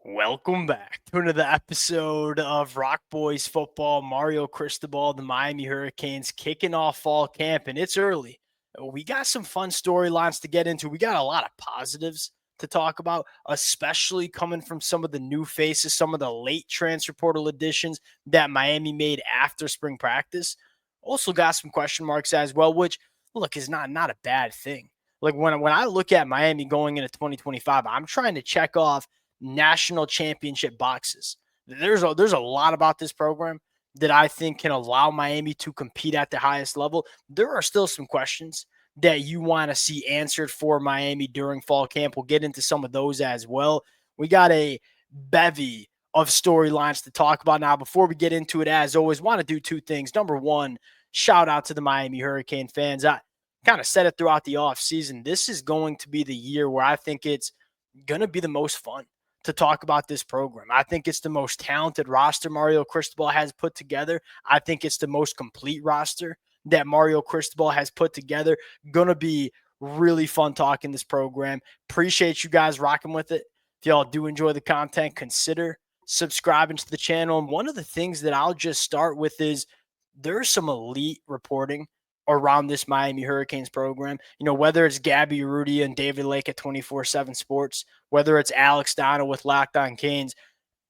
Welcome back to another episode of Rock Boys Football. Mario Cristobal, the Miami Hurricanes, kicking off fall camp, and it's early. We got some fun storylines to get into. We got a lot of positives to talk about, especially coming from some of the new faces, some of the late transfer portal additions that Miami made after spring practice. Also got some question marks as well, which look is not a bad thing. Like when I look at Miami going into 2025, I'm trying to check off national championship boxes. There's a lot about this program that I think can allow Miami to compete at the highest level. There are still some questions that you want to see answered for Miami during fall camp. We'll get into some of those as well. We got a bevy of storylines to talk about now. Before we get into it, as always, want to do two things. Number one, shout out to the Miami Hurricane fans. I kind of said it throughout the offseason. This is going to be the year where I think it's going to be the most fun to talk about this program. I think it's the most talented roster Mario Cristobal has put together. I think it's the most complete roster that Mario Cristobal has put together. Going to be really fun talking this program. Appreciate you guys rocking with it. If y'all do enjoy the content, consider subscribing to the channel. And one of the things that I'll just start with is there's some elite reporting around this Miami Hurricanes program. You know, whether it's Gabby Rudy and David Lake at 24/7 Sports, whether it's Alex Donald with Locked On Canes,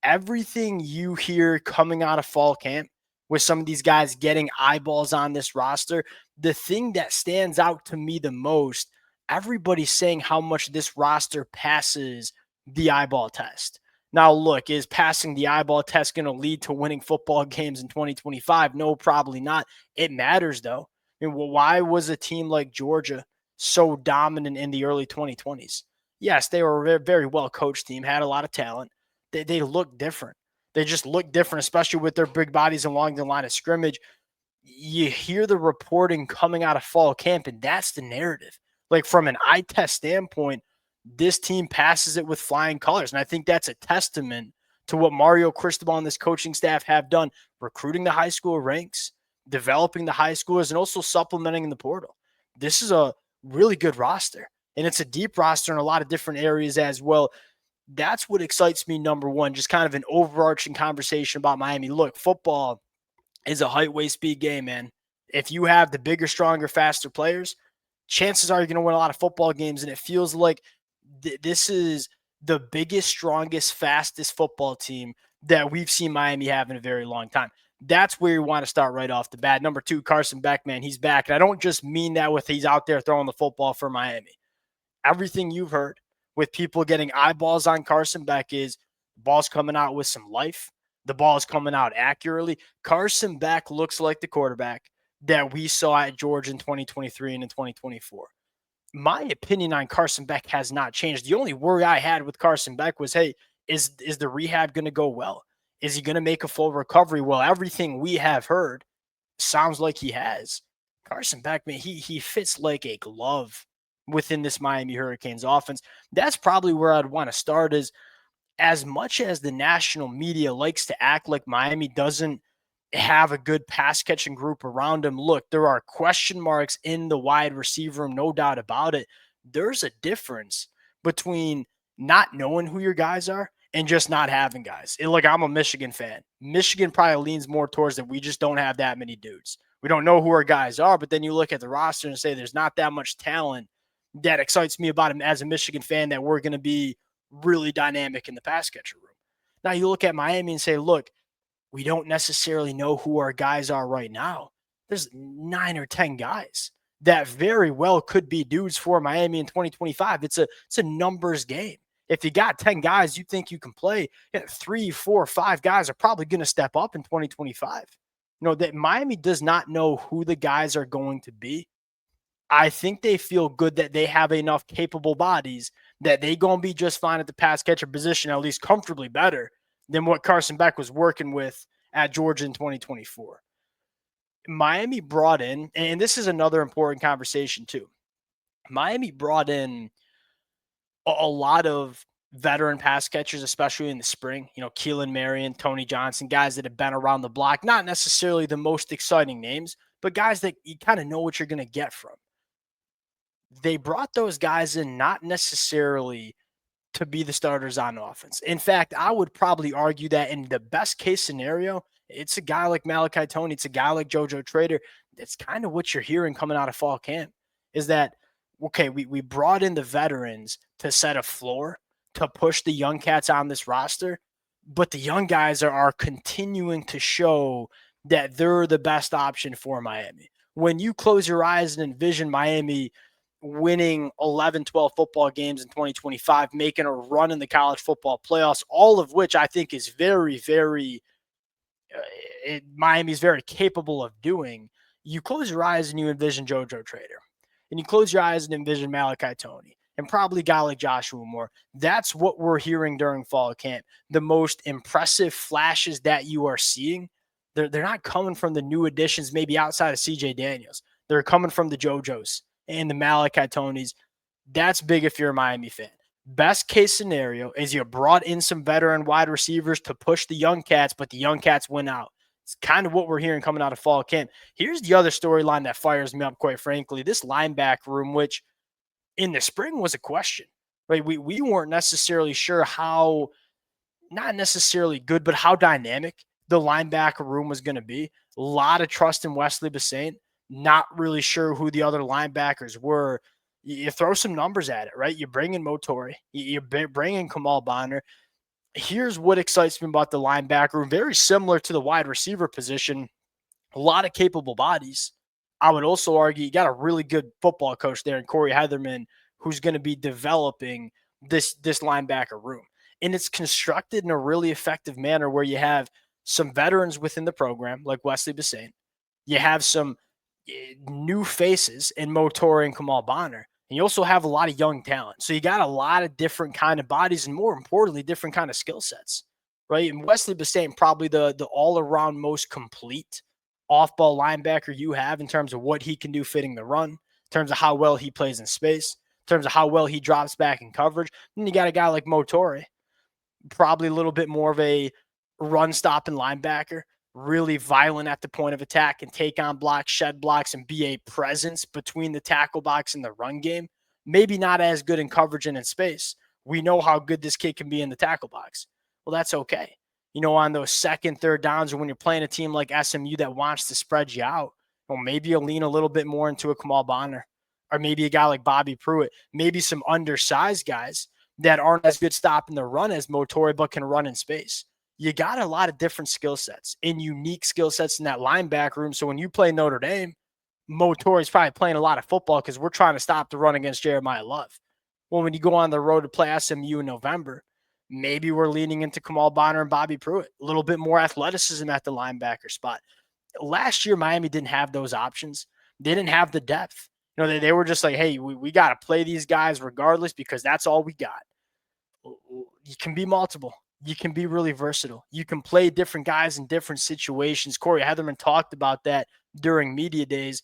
everything you hear coming out of fall camp with some of these guys getting eyeballs on this roster, the thing that stands out to me the most, everybody's saying how much this roster passes the eyeball test. Now, look, is passing the eyeball test going to lead to winning football games in 2025? No, probably not. It matters, though. I mean, why was a team like Georgia so dominant in the early 2020s? Yes, they were a very, very well coached team, had a lot of talent. They look different. They just look different, especially with their big bodies along the line of scrimmage. You hear the reporting coming out of fall camp, and that's the narrative. Like from an eye test standpoint, this team passes it with flying colors. And I think that's a testament to what Mario Cristobal and this coaching staff have done, recruiting the high school ranks, developing the high schoolers, and also supplementing in the portal. This is a really good roster, and it's a deep roster in a lot of different areas as well. That's what excites me, number one, just kind of an overarching conversation about Miami. Look, football is a height, weight, speed game, man. If you have the bigger, stronger, faster players, chances are you're going to win a lot of football games. And it feels like this is the biggest, strongest, fastest football team that we've seen Miami have in a very long time. That's where you want to start right off the bat. Number two, Carson Beck, man, he's back. And I don't just mean that with he's out there throwing the football for Miami. Everything you've heard with people getting eyeballs on Carson Beck is the ball's coming out with some life. The ball is coming out accurately. Carson Beck looks like the quarterback that we saw at Georgia in 2023 and in 2024. My opinion on Carson Beck has not changed. The only worry I had with Carson Beck was, hey, is the rehab going to go well? Is he going to make a full recovery? Well, everything we have heard sounds like he has. Carson Beck, man, he fits like a glove within this Miami Hurricanes offense. That's probably where I'd want to start is as much as the national media likes to act like Miami doesn't have a good pass catching group around him. Look, there are question marks in the wide receiver room, no doubt about it. There's a difference between not knowing who your guys are and just not having guys. Look, I'm a Michigan fan. Michigan probably leans more towards that we just don't have that many dudes. We don't know who our guys are, but then you look at the roster and say there's not that much talent that excites me about him as a Michigan fan that we're going to be really dynamic in the pass catcher room. Now you look at Miami and say, look, we don't necessarily know who our guys are right now. There's 9 or 10 guys that very well could be dudes for Miami in 2025. It's a numbers game. If you got 10 guys you think you can play, 3, 4, 5 guys are probably going to step up in 2025. You know, that Miami does not know who the guys are going to be. I think they feel good that they have enough capable bodies that they going to be just fine at the pass catcher position, at least comfortably better than what Carson Beck was working with at Georgia in 2024. Miami brought in, and this is another important conversation too. Miami brought in a lot of veteran pass catchers, especially in the spring. You know, Keelan Marion, Tony Johnson, guys that have been around the block, not necessarily the most exciting names, but guys that you kind of know what you're going to get from. They brought those guys in not necessarily to be the starters on offense. In fact, I would probably argue that in the best case scenario, it's a guy like Malachi Tony, it's a guy like JoJo Trader. That's kind of what you're hearing coming out of fall camp is that, okay, we brought in the veterans to set a floor, to push the young cats on this roster, but the young guys are continuing to show that they're the best option for Miami. When you close your eyes and envision Miami winning 11, 12 football games in 2025, making a run in the college football playoffs, all of which I think is very, very, Miami's very capable of doing. You close your eyes and you envision JoJo Trader, and you close your eyes and envision Malachi Tony, and probably a guy like Joshua Moore. That's what we're hearing during fall camp. The most impressive flashes that you are seeing, they're not coming from the new additions, maybe outside of CJ Daniels. They're coming from the JoJos and the Malachi Tonys. That's big if you're a Miami fan. Best case scenario is you brought in some veteran wide receivers to push the young cats, but the young cats win out. It's kind of what we're hearing coming out of fall camp. Here's the other storyline that fires me up, quite frankly. This linebacker room, which in the spring was a question, right? We weren't necessarily sure how, not necessarily good, but how dynamic the linebacker room was going to be. A lot of trust in Wesley Bassane. Not really sure who the other linebackers were. You throw some numbers at it, right? You bring in Motori. You bring in Kamal Bonner. Here's what excites me about the linebacker room. Very similar to the wide receiver position. A lot of capable bodies. I would also argue you got a really good football coach there in Corey Heatherman, who's going to be developing this linebacker room. And it's constructed in a really effective manner where you have some veterans within the program, like Wesley Bassane. You have some new faces in Motori and Kamal Bonner. And you also have a lot of young talent. So you got a lot of different kind of bodies and, more importantly, different kind of skill sets, right? And Wesley Bassane, probably the all-around most complete off-ball linebacker you have in terms of what he can do fitting the run, in terms of how well he plays in space, in terms of how well he drops back in coverage. Then you got a guy like Motori, probably a little bit more of a run-stopping linebacker, really violent at the point of attack and take on blocks, shed blocks, and be a presence between the tackle box and the run game. Maybe not as good in coverage and in space. We know how good this kid can be in the tackle box. Well, that's okay. On those second, third downs, or when you're playing a team like SMU that wants to spread you out, well, maybe you'll lean a little bit more into a Kamal Bonner, or maybe a guy like Bobby Pruitt, maybe some undersized guys that aren't as good stopping the run as Motori, but can run in space. You got a lot of different skill sets and unique skill sets in that linebacker room. So when you play Notre Dame, Motori's probably playing a lot of football because we're trying to stop the run against Jeremiah Love. Well, when you go on the road to play SMU in November, maybe we're leaning into Kamal Bonner and Bobby Pruitt, a little bit more athleticism at the linebacker spot. Last year, Miami didn't have those options. They didn't have the depth. They were just like, hey, we got to play these guys regardless because that's all we got. You can be multiple. You can be really versatile. You can play different guys in different situations. Corey Heatherman talked about that during media days.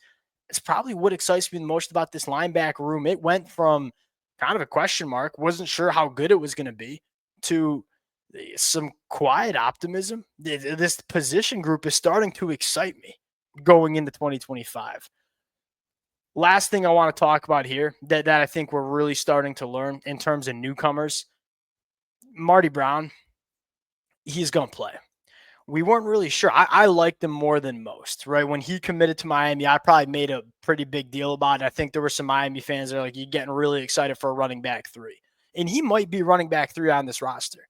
It's probably what excites me the most about this linebacker room. It went from kind of a question mark, wasn't sure how good it was going to be, to some quiet optimism. This position group is starting to excite me going into 2025. Last thing I want to talk about here that I think we're really starting to learn in terms of newcomers, Marty Brown, he's going to play. We weren't really sure. I liked him more than most, right? When he committed to Miami, I probably made a pretty big deal about it. I think there were some Miami fans that are like, you're getting really excited for a running back 3. And he might be running back 3 on this roster.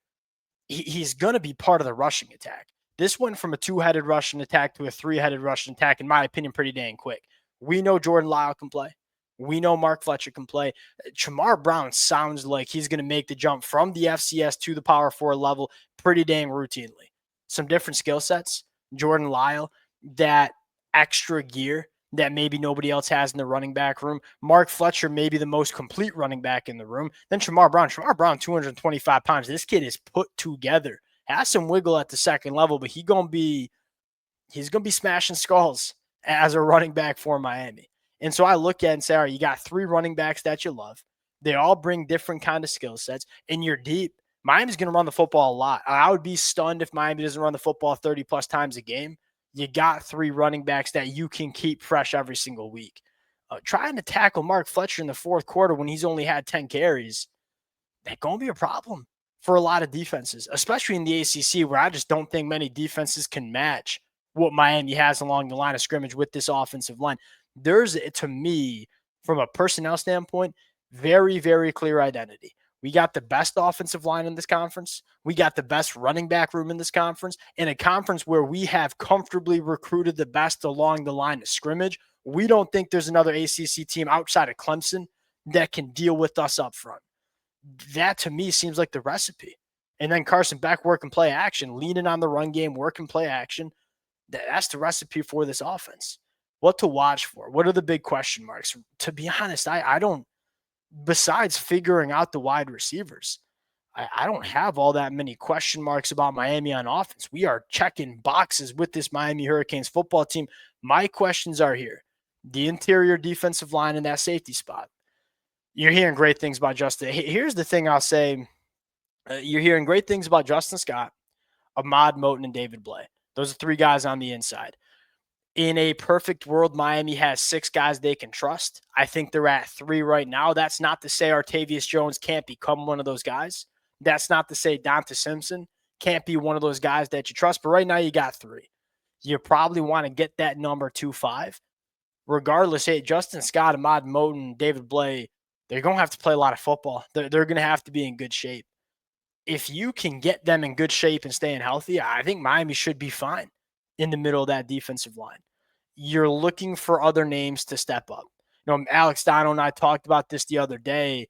He's going to be part of the rushing attack. This went from a 2-headed rushing attack to a 3-headed rushing attack, in my opinion, pretty dang quick. We know Jordan Lyle can play. We know Mark Fletcher can play. Chamar Brown sounds like he's going to make the jump from the FCS to the Power 4 level pretty dang routinely. Some different skill sets. Jordan Lyle, that extra gear that maybe nobody else has in the running back room. Mark Fletcher, maybe the most complete running back in the room. Then Chamar Brown. Chamar Brown, 225 pounds. This kid is put together. Has some wiggle at the second level, but he's gonna be smashing skulls as a running back for Miami. And so I look at it and say, all right, you got 3 running backs that you love. They all bring different kind of skill sets, and you're deep. Miami's going to run the football a lot. I would be stunned if Miami doesn't run the football 30-plus times a game. You got 3 running backs that you can keep fresh every single week. Trying to tackle Mark Fletcher in the fourth quarter when he's only had 10 carries, they're going to be a problem for a lot of defenses, especially in the ACC, where I just don't think many defenses can match what Miami has along the line of scrimmage with this offensive line. There's, to me, from a personnel standpoint, very, very clear identity. We got the best offensive line in this conference. We got the best running back room in this conference. In a conference where we have comfortably recruited the best along the line of scrimmage, we don't think there's another ACC team outside of Clemson that can deal with us up front. That, to me, seems like the recipe. And then Carson Beck working play action, leaning on the run game, working play action. That's the recipe for this offense. What to watch for? What are the big question marks? To be honest, I don't, besides figuring out the wide receivers, I don't have all that many question marks about Miami on offense. We are checking boxes with this Miami Hurricanes football team. My questions are here. The interior defensive line in that safety spot. You're hearing great things about Justin. Here's the thing I'll say. You're hearing great things about Justin Scott, Ahmad Moten, and David Blay. Those are three guys on the inside. In a perfect world, Miami has six guys they can trust. I think they're at three right now. That's not to say Artavius Jones can't become one of those guys. That's not to say Donta Simpson can't be one of those guys that you trust. But right now, you got three. You probably want to get that number 2-5. Regardless, hey, Justin Scott, Ahmad Moten, David Blay, they're going to have to play a lot of football. They're going to have to be in good shape. If you can get them in good shape and staying healthy, I think Miami should be fine in the middle of that defensive line. You're looking for other names to step up. You know, Alex Dono and I talked about this the other day.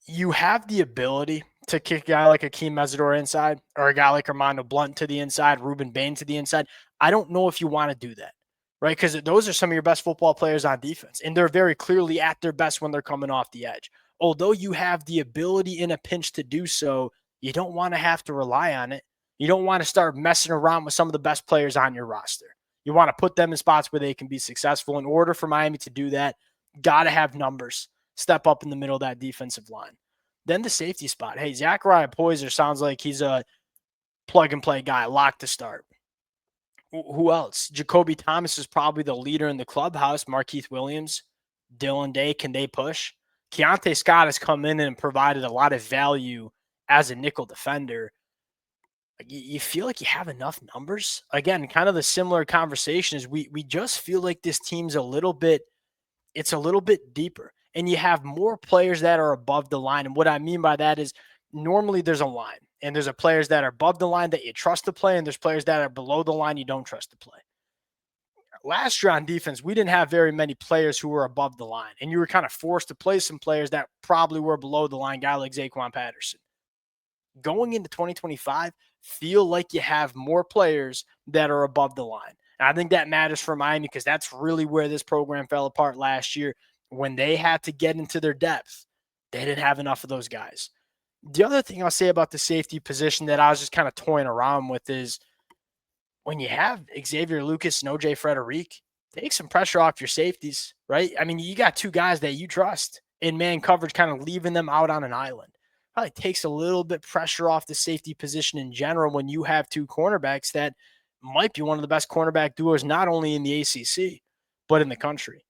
You have the ability to kick a guy like Akeem Mesidor inside or a guy like Armando Blunt to the inside, Ruben Bain to the inside. I don't know if you want to do that, right? Because those are some of your best football players on defense, and they're very clearly at their best when they're coming off the edge. Although you have the ability in a pinch to do so, you don't want to have to rely on it. You don't want to start messing around with some of the best players on your roster. You want to put them in spots where they can be successful. In order for Miami to do that, got to have numbers step up in the middle of that defensive line. Then the safety spot. Hey, Zachariah Poyser sounds like he's a plug-and-play guy, locked to start. Who else? Jacoby Thomas is probably the leader in the clubhouse. Markeith Williams, Dylan Day, can they push? Keontae Scott has come in and provided a lot of value as a nickel defender. You feel like you have enough numbers? Again, kind of the similar conversation is we just feel like this team's a little bit deeper. And you have more players that are above the line. And what I mean by that is normally there's a line. And there's players that are above the line that you trust to play. And there's players that are below the line you don't trust to play. Last year on defense, we didn't have very many players who were above the line. And you were kind of forced to play some players that probably were below the line, guy like Zaquan Patterson. Going into 2025, feel like you have more players that are above the line. And I think that matters for Miami because that's really where this program fell apart last year. When they had to get into their depth, they didn't have enough of those guys. The other thing I'll say about the safety position that I was just kind of toying around with is when you have Xavier Lucas and OJ Frederic, take some pressure off your safeties, right? I mean, you got two guys that you trust in man coverage, kind of leaving them out on an island. Probably takes a little bit pressure off the safety position in general when you have two cornerbacks that might be one of the best cornerback duos, not only in the ACC, but in the country.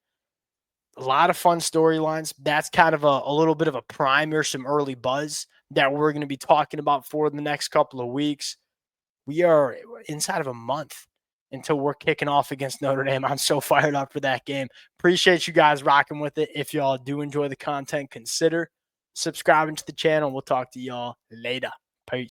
A lot of fun storylines. That's kind of a little bit of a primer, some early buzz that we're going to be talking about for the next couple of weeks. We are inside of a month until we're kicking off against Notre Dame. I'm so fired up for that game. Appreciate you guys rocking with it. If y'all do enjoy the content, consider subscribing to the channel. We'll talk to y'all later.